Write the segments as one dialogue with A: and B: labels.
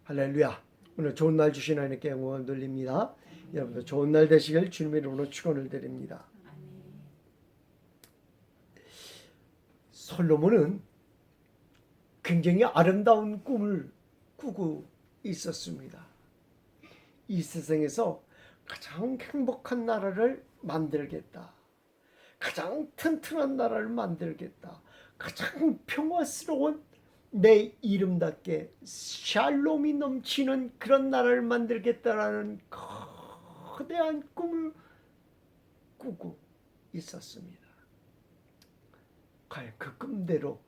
A: 할렐루야. 오늘 좋은 날 주신 하나님께 영광을 돌립니다. 여러분도 좋은 날 되시길 주님의 이름으로 축원을 드립니다. 솔로몬은 굉장히 아름다운 꿈을 꾸고 있었습니다. 이 세상에서 가장 행복한 나라를 만들겠다. 가장 튼튼한 나라를 만들겠다. 가장 평화스러운 내 이름답게 샬롬이 넘치는 그런 나라를 만들겠다라는 거대한 꿈을 꾸고 있었습니다. 과연 그 꿈대로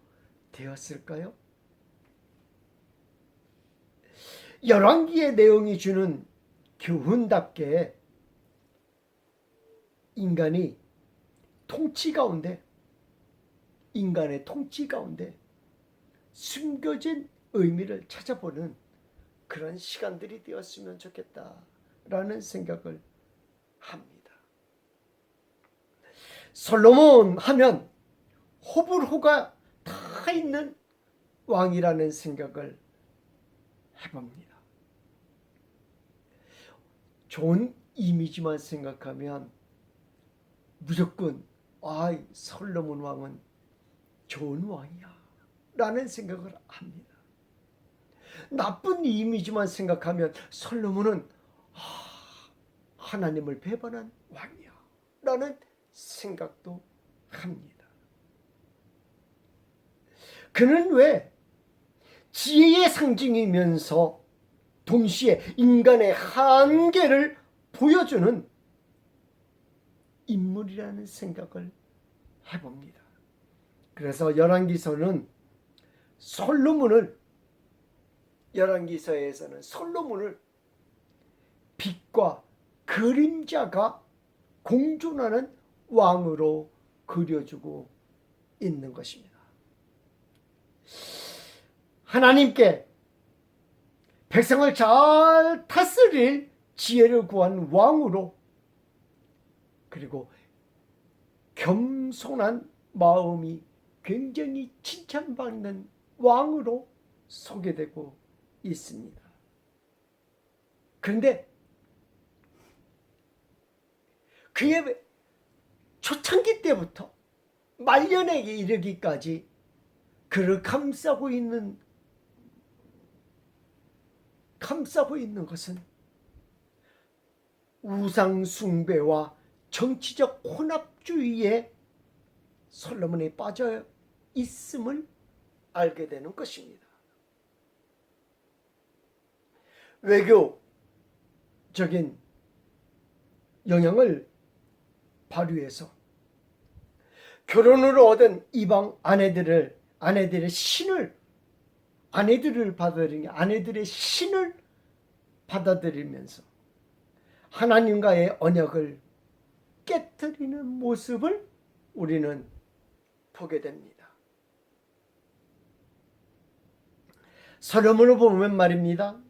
A: 되었을까요? 열왕기의 내용이 주는 교훈답게 인간의 통치 가운데 숨겨진 의미를 찾아보는 그런 시간들이 되었으면 좋겠다라는 생각을 합니다. 솔로몬 하면 호불호가 다 있는 왕이라는 생각을 해봅니다. 좋은 이미지만 생각하면 무조건 솔로몬 왕은 좋은 왕이야 라는 생각을 합니다. 나쁜 이미지만 생각하면 솔로몬은 하나님을 배반한 왕이야 라는 생각도 합니다. 그는 왜 지혜의 상징이면서 동시에 인간의 한계를 보여주는 인물이라는 생각을 해봅니다. 그래서 열왕기서에서는 솔로몬을 빛과 그림자가 공존하는 왕으로 그려주고 있는 것입니다. 하나님께 백성을 잘 다스릴 지혜를 구한 왕으로, 그리고 겸손한 마음이 굉장히 칭찬받는 왕으로 소개되고 있습니다. 그런데 그의 초창기 때부터 말년에 이르기까지 그를 감싸고 있는 것은 우상 숭배와 정치적 혼합주의에 솔로몬이 빠져 있음을 알게 되는 것입니다. 외교적인 영향을 발휘해서 결혼으로 얻은 이방 아내들의 신을 받아들이면서 하나님과의 언약을 깨뜨리는 모습을 우리는 보게 됩니다. 솔로몬을 보면 말입니다.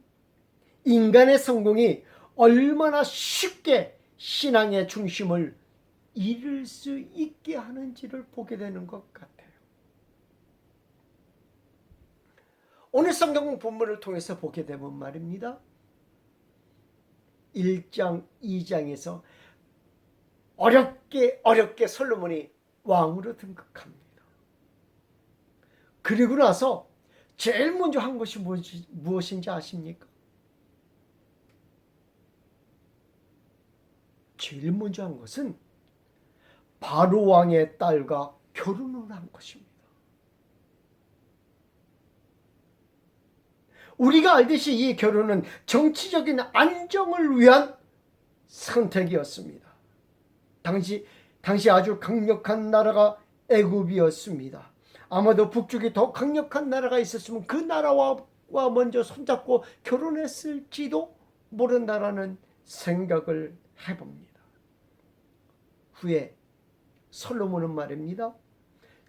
A: 인간의 성공이 얼마나 쉽게 신앙의 중심을 잃을 수 있게 하는지를 보게 되는 것 같아요. 오늘 성경 본문을 통해서 보게 되면 말입니다. 1장, 2장에서 어렵게 솔로몬이 왕으로 등극합니다. 그리고 나서 제일 먼저 한 것이 무엇인지 아십니까? 제일 먼저 한 것은 바로 왕의 딸과 결혼을 한 것입니다. 우리가 알듯이 이 결혼은 정치적인 안정을 위한 선택이었습니다. 당시 아주 강력한 나라가 애굽이었습니다. 아마도 북쪽에 더 강력한 나라가 있었으면 그 나라와 먼저 손잡고 결혼했을지도 모른다라는 생각을 해봅니다. 후에 솔로몬은 말입니다.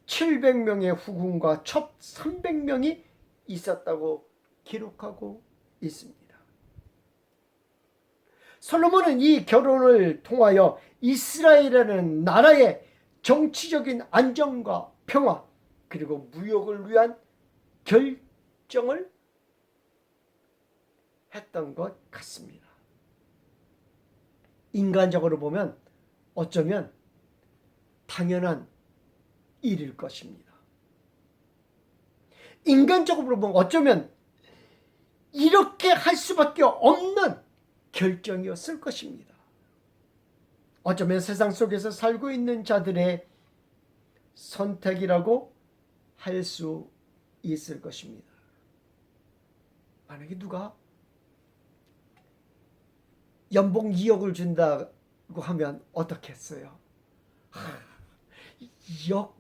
A: 700명의 후궁과 첩 300명이 있었다고 기록하고 있습니다. 솔로몬은 이 결혼을 통하여 이스라엘이라는 나라의 정치적인 안정과 평화, 그리고 무역을 위한 결정을 했던 것 같습니다. 인간적으로 보면 어쩌면 당연한 일일 것입니다. 인간적으로 보면 어쩌면 이렇게 할 수밖에 없는 결정이었을 것입니다. 어쩌면 세상 속에서 살고 있는 자들의 선택이라고 할 수 있을 것입니다. 만약에 누가 연봉 2억을 준다고 하면 어떻겠어요? 2억?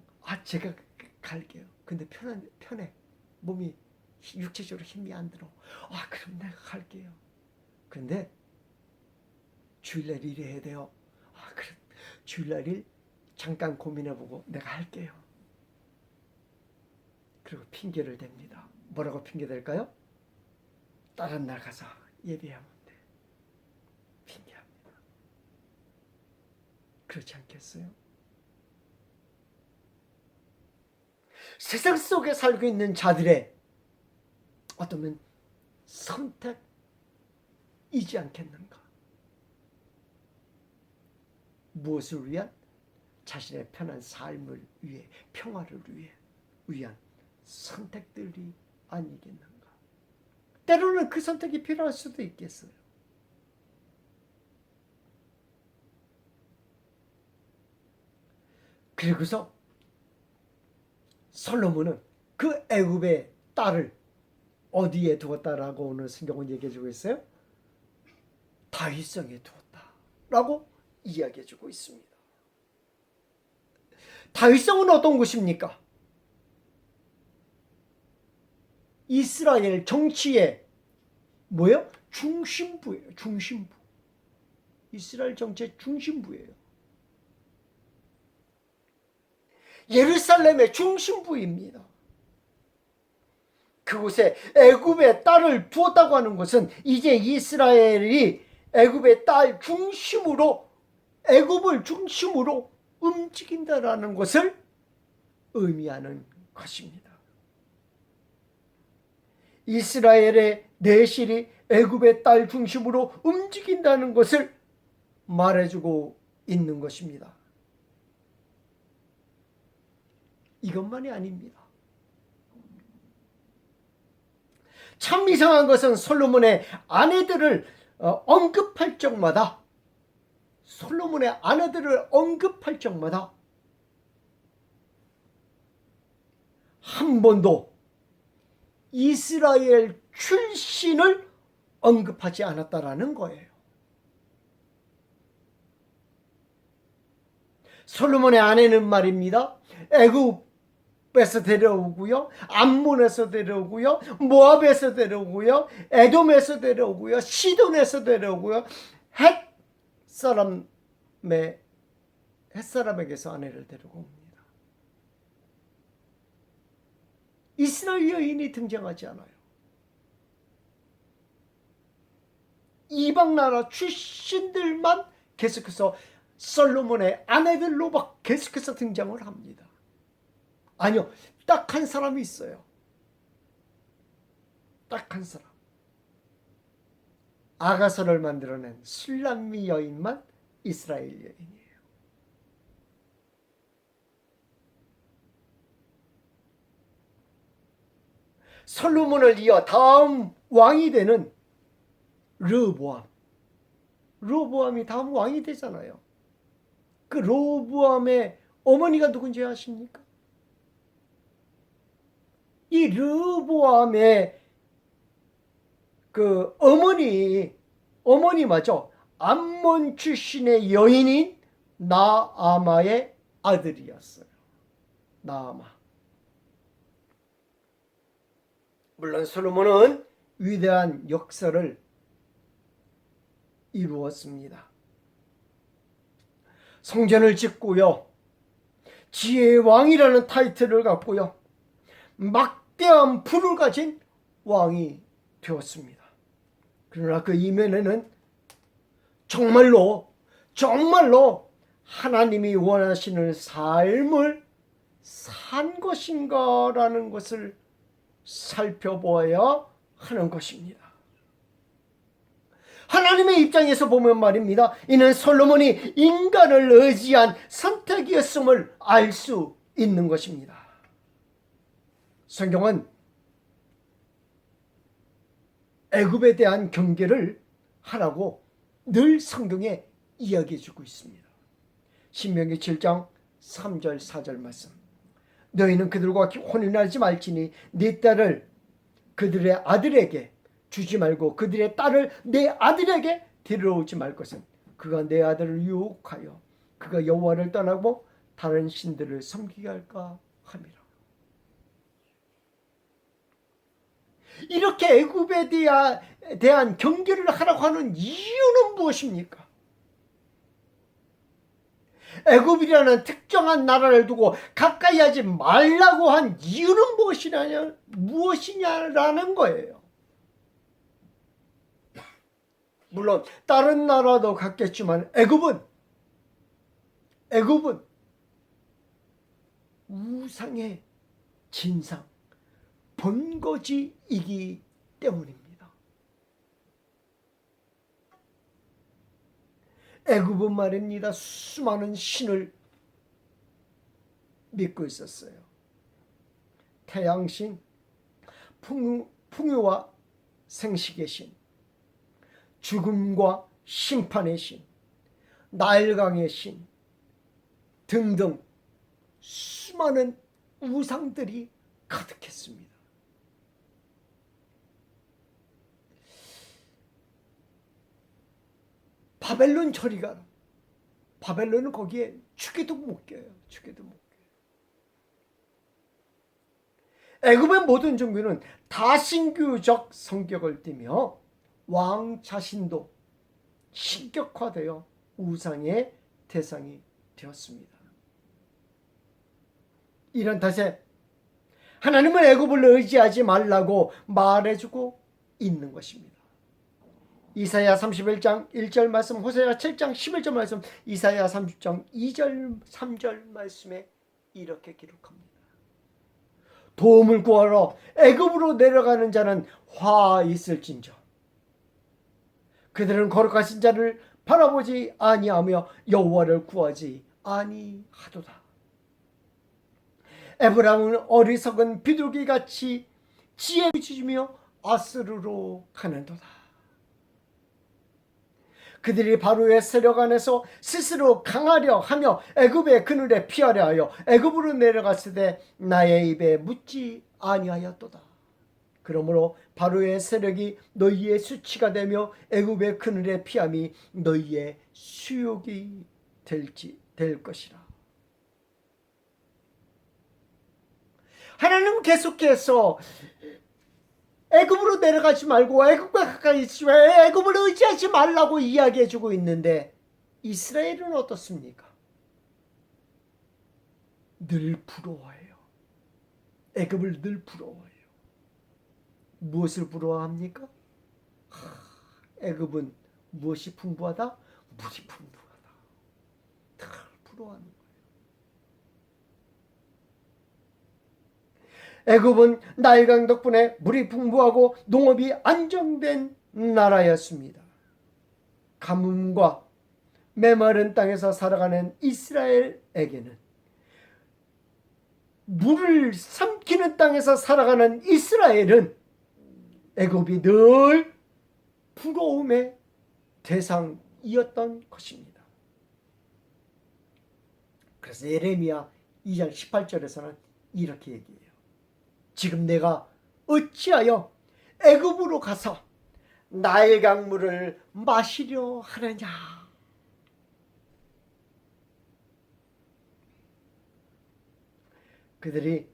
A: 제가 갈게요. 근데 편해. 몸이 육체적으로 힘이 안 들어. 그럼 내가 갈게요. 근데 주일날 일해야 돼요. 그래. 주일날 일 잠깐 고민해보고 내가 할게요. 그리고 핑계를 댑니다. 뭐라고 핑계 댈까요? 다른 날 가서 예배하면 돼. 핑계합니다. 그렇지 않겠어요? 세상 속에 살고 있는 자들의 어쩌면 선택이지 않겠는가? 무엇을 위한? 자신의 편한 삶을 위해, 평화를 위한 선택들이 아니겠는가? 때로는 그 선택이 필요할 수도 있겠어요. 그리고서 솔로몬은 그 애굽의 딸을 어디에 두었다라고 오늘 성경은 얘기해주고 있어요? 다윗성에 두었다라고 이야기해주고 있습니다. 다윗성은 어떤 곳입니까? 이스라엘 정치의 뭐예요? 중심부예요. 중심부. 이스라엘 정치의 중심부예요. 예루살렘의 중심부입니다. 그곳에 애굽의 딸을 두었다고 하는 것은 이제 이스라엘이 애굽의 딸 중심으로, 애굽을 중심으로 움직인다라는 것을 의미하는 것입니다. 이스라엘의 내실이 애굽의 딸 중심으로 움직인다는 것을 말해주고 있는 것입니다. 이것만이 아닙니다. 참 이상한 것은 솔로몬의 아내들을 언급할 적마다, 솔로몬의 아내들을 언급할 적마다 한 번도 이스라엘 출신을 언급하지 않았다라는 거예요. 솔로몬의 아내는 말입니다, 애굽에서 데려오고요, 암몬에서 데려오고요, 모압에서 데려오고요, 에돔에서 데려오고요, 시돈에서 데려오고요, 햇사람에게서 아내를 데리고 옵니다. 이스라엘 여인이 등장하지 않아요. 이방 나라 출신들만 계속해서 솔로몬의 아내들로 막 계속해서 등장을 합니다. 아니요, 딱 한 사람이 있어요. 딱 한 사람. 아가서를 만들어낸 술람미 여인만 이스라엘 여인이에요. 솔로몬을 이어 다음 왕이 되는 르호보암이 다음 왕이 되잖아요. 그 르호보암의 어머니가 누군지 아십니까? 이 르호보암의 그 어머니 맞죠? 암몬 출신의 여인인 나아마의 아들이었어요. 나아마. 물론 솔로몬은 위대한 역사를 이루었습니다. 성전을 짓고요, 지혜의 왕이라는 타이틀을 갖고요, 막대한 부를 가진 왕이 되었습니다. 그러나 그 이면에는 정말로 하나님이 원하시는 삶을 산 것인가라는 것을 살펴보아야 하는 것입니다. 하나님의 입장에서 보면 말입니다. 이는 솔로몬이 인간을 의지한 선택이었음을 알 수 있는 것입니다. 성경은 애굽에 대한 경계를 하라고 늘 성경에 이야기해 주고 있습니다. 신명기 7장 3절 4절 말씀. 너희는 그들과 혼인하지 말지니 네 딸을 그들의 아들에게 주지 말고 그들의 딸을 내 아들에게 데려오지 말 것은 그가 내 아들을 유혹하여 그가 여호와를 떠나고 다른 신들을 섬기게 할까 함이라. 이렇게 애굽에 대한 경계를 하라고 하는 이유는 무엇입니까? 애굽이라는 특정한 나라를 두고 가까이 하지 말라고 한 이유는 무엇이냐라는 거예요. 물론 다른 나라도 같겠지만 애굽은 우상의 진상, 본거지이기 때문입니다. 애굽은 말입니다. 수많은 신을 믿고 있었어요. 태양신, 풍요와 생식의 신, 죽음과 심판의 신, 나일강의 신 등등 수많은 우상들이 가득했습니다. 바벨론 저리 가라. 바벨론은 거기에 축에도 못 껴요. 축에도 못 껴요. 애굽의 모든 종교는 다신교적 성격을 띠며 왕 자신도 신격화되어 우상의 대상이 되었습니다. 이런 탓에 하나님은 애굽을 의지하지 말라고 말해주고 있는 것입니다. 이사야 31장 1절 말씀, 호세아 7장 11절 말씀, 이사야 30장 2절 3절 말씀에 이렇게 기록합니다. 도움을 구하러 애굽으로 내려가는 자는 화 있을진저 그들은 거룩하신 자를 바라보지 아니하며 여호와를 구하지 아니하도다. 에브라임은 어리석은 비둘기같이 지혜 비추며 아스르로 가는도다. 그들이 바로의 세력 안에서 스스로 강하려 하며 애굽의 그늘에 피하려 하여 애굽으로 내려갔을 때 나의 입에 묻지 아니하였도다. 그러므로 바로의 세력이 너희의 수치가 되며 애굽의 그늘에 피함이 너희의 수욕이 될 것이라. 하나님은 계속해서 애굽으로 내려가지 말고 애굽과 가까이 있으며 애굽을 의지하지 말라고 이야기해주고 있는데 이스라엘은 어떻습니까? 늘 부러워해요. 애굽을 늘 부러워해요. 무엇을 부러워합니까? 애굽은 무엇이 풍부하다? 물이 풍부하다. 다 부러워하는 거예요. 애굽은 나일강 덕분에 물이 풍부하고 농업이 안정된 나라였습니다. 가뭄과 메마른 땅에서 살아가는 이스라엘에게는 물을 삼키는 땅에서 살아가는 이스라엘은 애굽이 늘 부러움의 대상이었던 것입니다. 그래서 예레미야 2장 18절에서는 이렇게 얘기해요. 지금 내가 어찌하여 애굽으로 가서 나일강 물을 마시려 하느냐. 그들이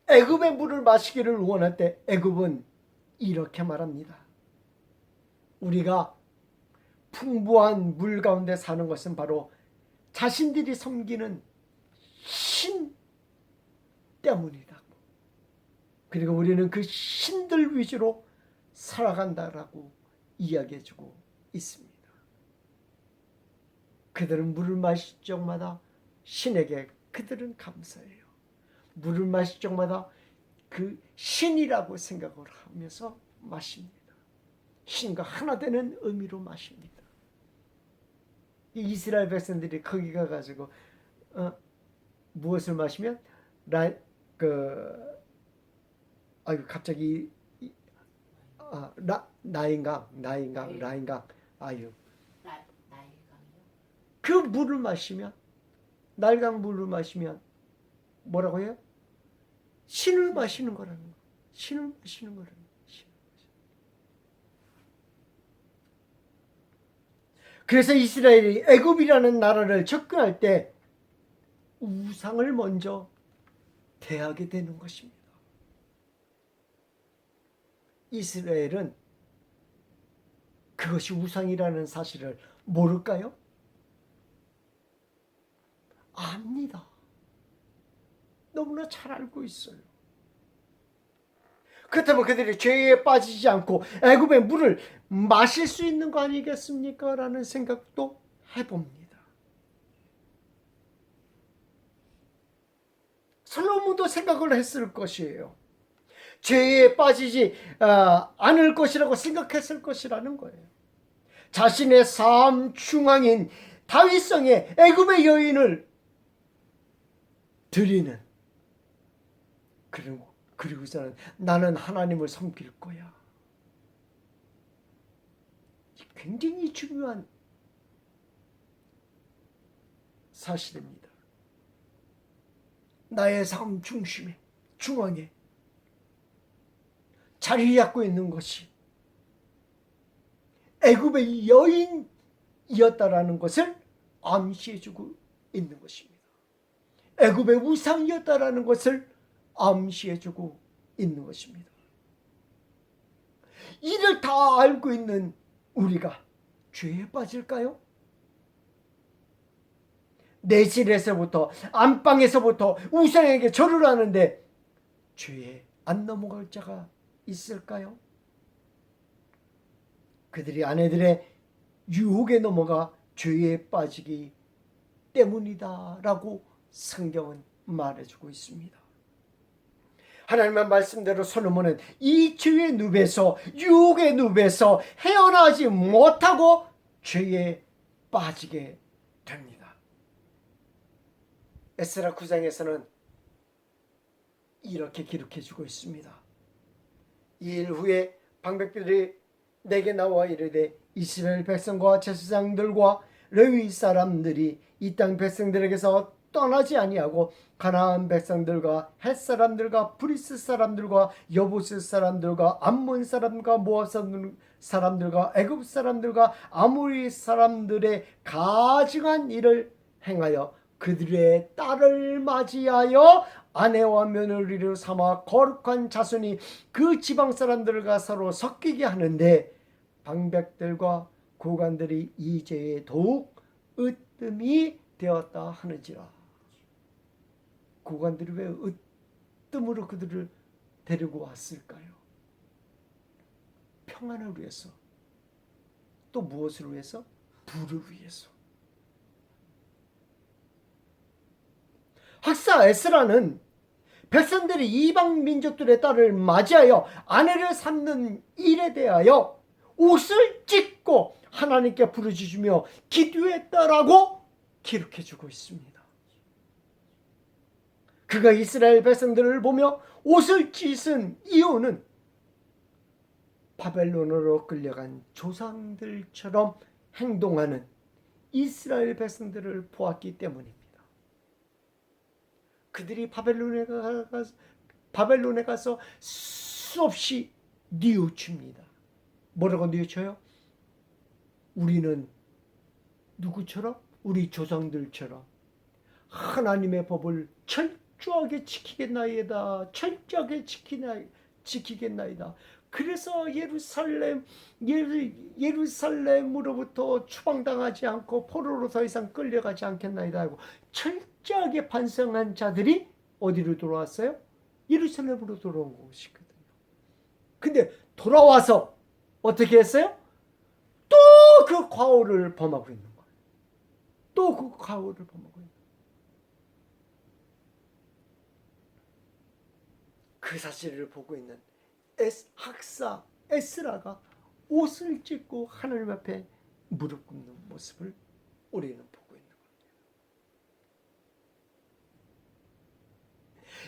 A: 애굽의 물을 마시기를 원할 때 애굽은 이렇게 말합니다. 우리가 풍부한 물 가운데 사는 것은 바로 자신들이 섬기는 신 때문이다. 그리고 우리는 그 신들 위주로 살아간다라고 이야기해주고 있습니다. 그들은 물을 마실 적마다 신에게 그들은 감사해요. 물을 마실 적마다 그 신이라고 생각을 하면서 마십니다. 신과 하나 되는 의미로 마십니다. 이스라엘 백성들이 거기 가가지고 무엇을 마시면 갑자기 나인강 아유 그 물을 마시면 날강 물을 마시면 뭐라고 해요? 신을 마시는 거라는 거. 신을 마시는 거라는 거. 그래서 이스라엘이 애굽이라는 나라를 접근할 때 우상을 먼저 대하게 되는 것입니다. 이스라엘은 그것이 우상이라는 사실을 모를까요? 압니다. 너무나 잘 알고 있어요. 그렇다면 그들이 죄에 빠지지 않고 애굽의 물을 마실 수 있는 거 아니겠습니까? 라는 생각도 해봅니다. 솔로몬도 생각을 했을 것이에요. 죄에 빠지지 않을 것이라고 생각했을 것이라는 거예요. 자신의 삶 중앙인 다윗성의 애굽의 여인을 드리는, 그리고서는 나는 하나님을 섬길 거야. 굉장히 중요한 사실입니다. 나의 삶 중심에, 중앙에 자리 잡고 있는 것이 애굽의 여인이었다라는 것을 암시해주고 있는 것입니다. 애굽의 우상이었다라는 것을 암시해주고 있는 것입니다. 이를 다 알고 있는 우리가 죄에 빠질까요? 내실에서부터 안방에서부터 우상에게 절을 하는데 죄에 안 넘어갈 자가 있을까요? 그들이 아내들의 유혹에 넘어가 죄에 빠지기 때문이다 라고 성경은 말해주고 있습니다. 하나님의 말씀대로 솔로몬은 이 죄의 늪에서, 유혹의 늪에서 헤어나지 못하고 죄에 빠지게 됩니다. 에스라 9장에서는 이렇게 기록해주고 있습니다. 이 일 후에 방백들이 내게 나와 이르되 이스라엘 백성과 제사장들과 레위 사람들이 이 땅 백성들에게서 떠나지 아니하고 가나안 백성들과 헷 사람들과 브리스 사람들과 여부스 사람들과 암몬 사람과 모압 사람들과 애굽 사람들과 아모리 사람들의 가증한 일을 행하여 그들의 딸을 맞이하여 아내와 며느리를 삼아 거룩한 자손이 그 지방 사람들과 서로 섞이게 하는데 방백들과 고관들이 이 죄에 더욱 으뜸이 되었다 하는지라. 고관들이 왜 으뜸으로 그들을 데리고 왔을까요? 평안을 위해서. 또 무엇을 위해서? 부를 위해서. 학사 에스라는 백성들이 이방 민족들의 딸을 맞이하여 아내를 삼는 일에 대하여 옷을 찢고 하나님께 부르짖으며 기도했다라고 기록해주고 있습니다. 그가 이스라엘 백성들을 보며 옷을 찢은 이유는 바벨론으로 끌려간 조상들처럼 행동하는 이스라엘 백성들을 보았기 때문입니다. 그들이 바벨론에 가서 수없이 뉘우칩니다. 뭐라고 뉘우쳐요? 우리는 누구처럼? 우리 조상들처럼 하나님의 법을 철저하게 지키겠나이다. 철저하게 지키겠나이다. 그래서 예루살렘으로부터 추방당하지 않고 포로로 더 이상 끌려가지 않겠나이다 하고 철저하게 반성한 자들이 어디로 돌아왔어요? 예루살렘으로 돌아온 것이거든요. 근데 돌아와서 어떻게 했어요? 또 그 과오를 범하고 있는 거예요. 또 그 과오를 범하고 있는 거예요. 그 사실을 보고 있는 학사 에스라가 옷을 찢고 하나님 앞에 무릎 꿇는 모습을 우리는 보고 있는 겁니다.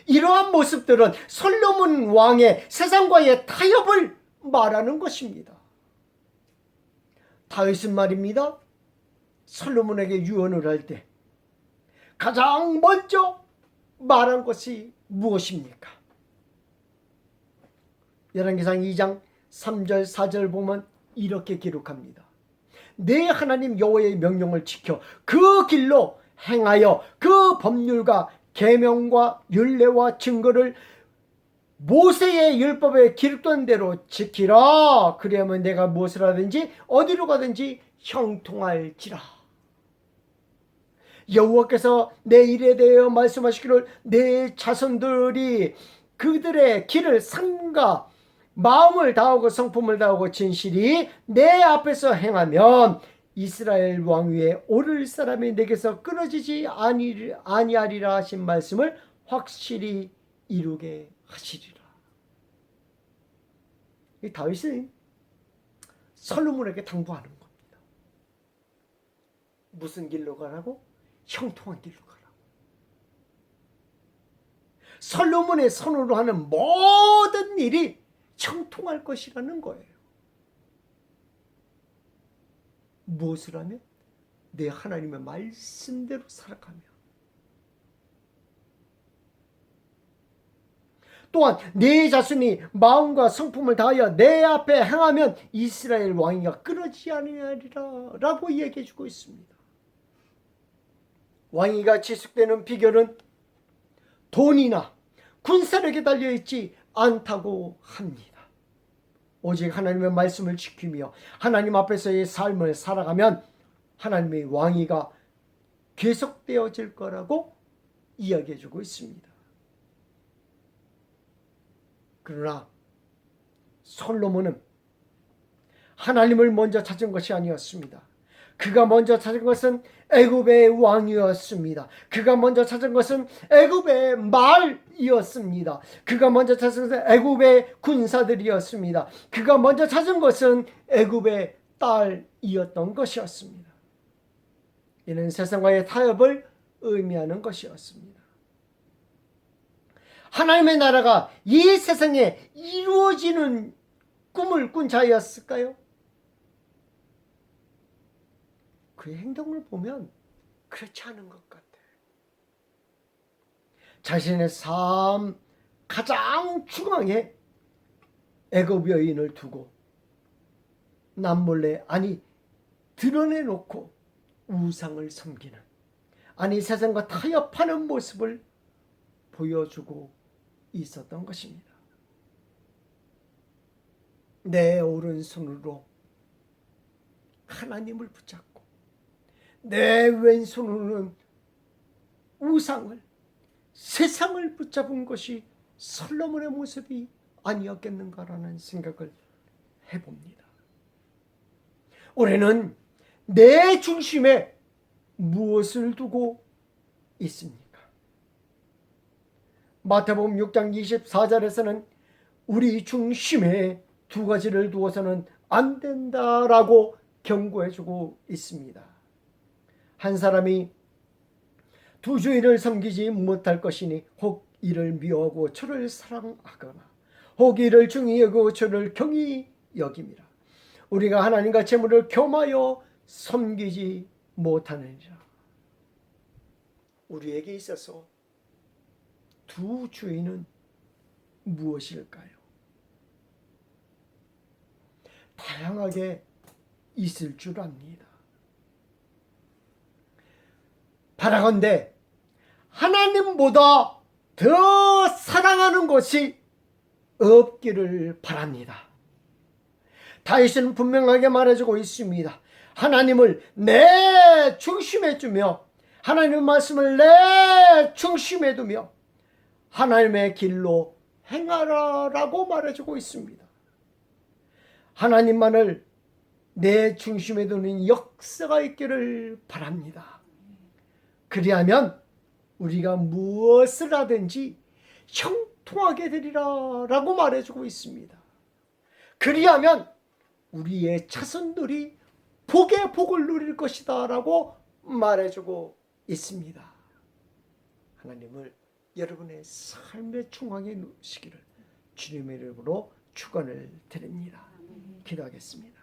A: 이러한 모습들은 솔로몬 왕의 세상과의 타협을 말하는 것입니다. 다윗은 말입니다. 솔로몬에게 유언을 할 때 가장 먼저 말한 것이 무엇입니까? 열왕기상 2장 3절 4절 보면 이렇게 기록합니다. 내 하나님 여호와의 명령을 지켜 그 길로 행하여 그 법률과 계명과 율례와 증거를 모세의 율법에 기록된 대로 지키라. 그리하면 내가 무엇을 하든지 어디로 가든지 형통할지라. 여호와께서 내 일에 대하여 말씀하시기를 내 자손들이 그들의 길을 삼가 마음을 다하고 성품을 다하고 진실이 내 앞에서 행하면 이스라엘 왕위에 오를 사람이 내게서 끊어지지 아니하리라 하신 말씀을 확실히 이루게 하시리라. 이 다윗은 솔로몬에게 당부하는 겁니다. 무슨 길로 가라고? 형통한 길로 가라고. 솔로몬의 손으로 하는 모든 일이 형통할 것이라는 거예요. 무엇을 하면? 내 하나님의 말씀대로 살아가며, 또한 내 자손이 마음과 성품을 다하여 내 앞에 행하면 이스라엘 왕위가 끊어지지 아니하리라 라고 얘기해 주고 있습니다. 왕위가 지속되는 비결은 돈이나 군사력에 달려있지 않다고 합니다. 오직 하나님의 말씀을 지키며 하나님 앞에서의 삶을 살아가면 하나님의 왕위가 계속되어질 거라고 이야기해 주고 있습니다. 그러나 솔로몬은 하나님을 먼저 찾은 것이 아니었습니다. 그가 먼저 찾은 것은 애굽의 왕이었습니다. 그가 먼저 찾은 것은 애굽의 말이었습니다. 그가 먼저 찾은 것은 애굽의 군사들이었습니다. 그가 먼저 찾은 것은 애굽의 딸이었던 것이었습니다. 이는 세상과의 타협을 의미하는 것이었습니다. 하나님의 나라가 이 세상에 이루어지는 꿈을 꾼 자였을까요? 그의 행동을 보면 그렇지 않은 것 같아요. 자신의 삶 가장 중앙에 애굽 여인을 두고 남몰래 드러내놓고 우상을 섬기는, 세상과 타협하는 모습을 보여주고 있었던 것입니다. 내 오른손으로 하나님을 붙잡고 내 왼손으로는 우상을, 세상을 붙잡은 것이 솔로몬의 모습이 아니었겠는가라는 생각을 해봅니다. 올해는 내 중심에 무엇을 두고 있습니까? 마태복음 6장 24절에서는 우리 중심에 두 가지를 두어서는 안 된다라고 경고해주고 있습니다. 한 사람이 두 주인을 섬기지 못할 것이니 혹 이를 미워하고 저를 사랑하거나 혹 이를 중히 여기고 저를 경히 여김이라. 우리가 하나님과 재물을 겸하여 섬기지 못하느니라. 우리에게 있어서 두 주인은 무엇일까요? 다양하게 있을 줄 압니다. 바라건대 하나님보다 더 사랑하는 것이 없기를 바랍니다. 다윗은 분명하게 말해주고 있습니다. 하나님을 내 중심에 두며 하나님의 말씀을 내 중심에 두며 하나님의 길로 행하라라고 말해주고 있습니다. 하나님만을 내 중심에 두는 역사가 있기를 바랍니다. 그리하면 우리가 무엇을 하든지 형통하게 되리라 라고 말해주고 있습니다. 그리하면 우리의 자손들이 복의 복을 누릴 것이다 라고 말해주고 있습니다. 하나님을 여러분의 삶의 중앙에 놓으시기를 주님의 이름으로 축원을 드립니다. 기도하겠습니다.